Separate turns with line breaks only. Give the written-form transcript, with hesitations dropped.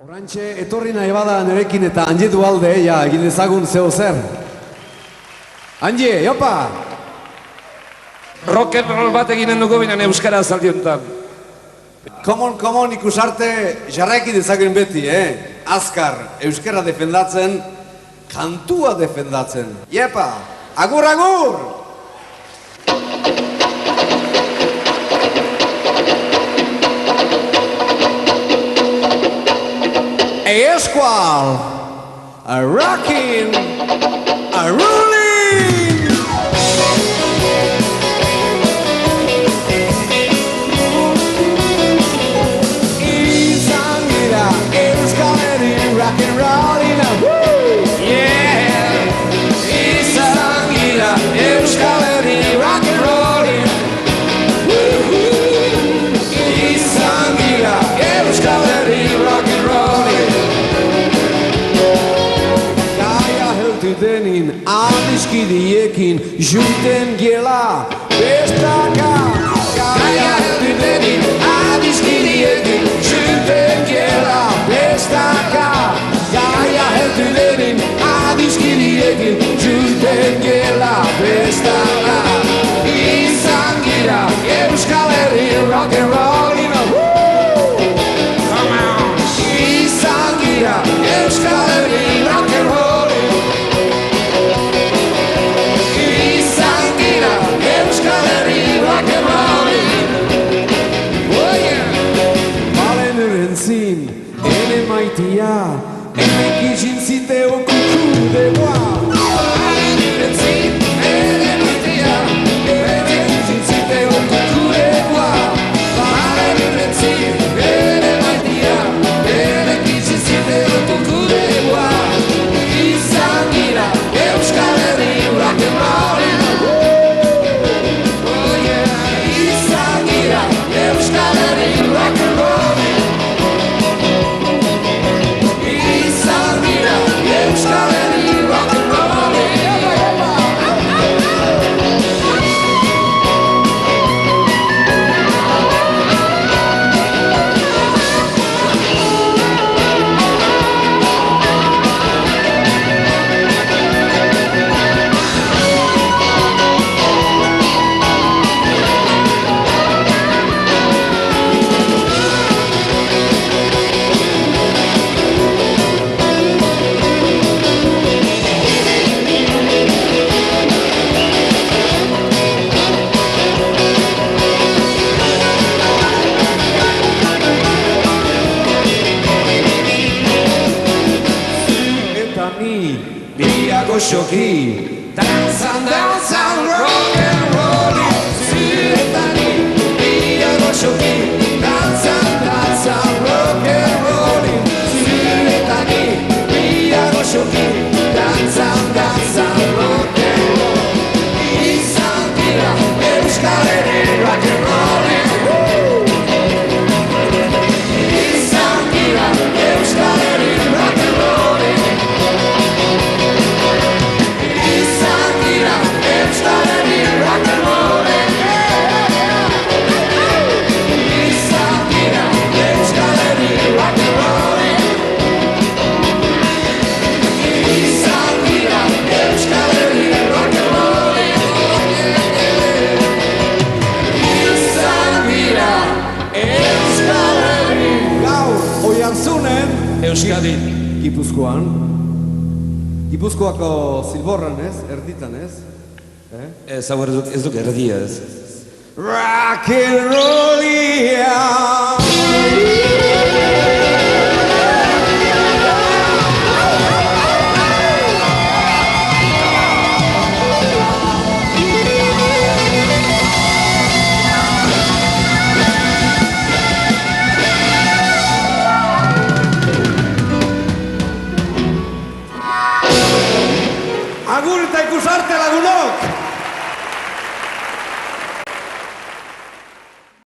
Horrantxe, etorri nahi bada nerekin eta Anje Dualde, egin ezagun zeo zer. Anje, jopa!
Rock and roll bat eginen dugu binen euskara zaldiontan.
Komon ikusarte jarraiki dezagun beti, Azkar, euskara defendatzen, kantua defendatzen. Iepa, agur, agur! Esqual, a rockin', a rolling. Izan gira, Euskal Herri, rockin' rollin', yeah. Izan gira, Euskal Herri, rockin' rollin'. Izan gira, Euskal Herri, rockin' rollin'. Denin adiskidiekin junten gela bestaka. Gaia heldu denin adiskidiekin junten gela bestaka. Gaia heldu denin adiskidiekin junten gela bestaka. Izan gira Euskal Herri rock'n'rollin'. Come on! Izan gira Euskal Herri rock'n'rollin'. Maitia, emekizin ziteo kukudegoa. Alenurenzin, ere maitia, emekizin ziteo kukudegoa. Alenurenzin, ere maitia, emekizin ziteo kukudegoa. Izan gira, Euskal Herri rock'n'rollin'. Oh yeah, izan gira, Euskal Herri rock'n'rollin'. Shoki, danzan, rock and rollin'. Zuetani, biago shoki, danzan, rock and rollin'. Zuetani, biago shoki, danzan, rock and rollin'. Izan gira, Euskal Herri rock and rollin'. Izan gira, Euskal Herri rock and rollin'. Euskadi, Gipuzkoako zilborran ez, erditan ez?
Ez duk erdia ez.
Rock'n'rollia. Agur eta ikusarte lagunok!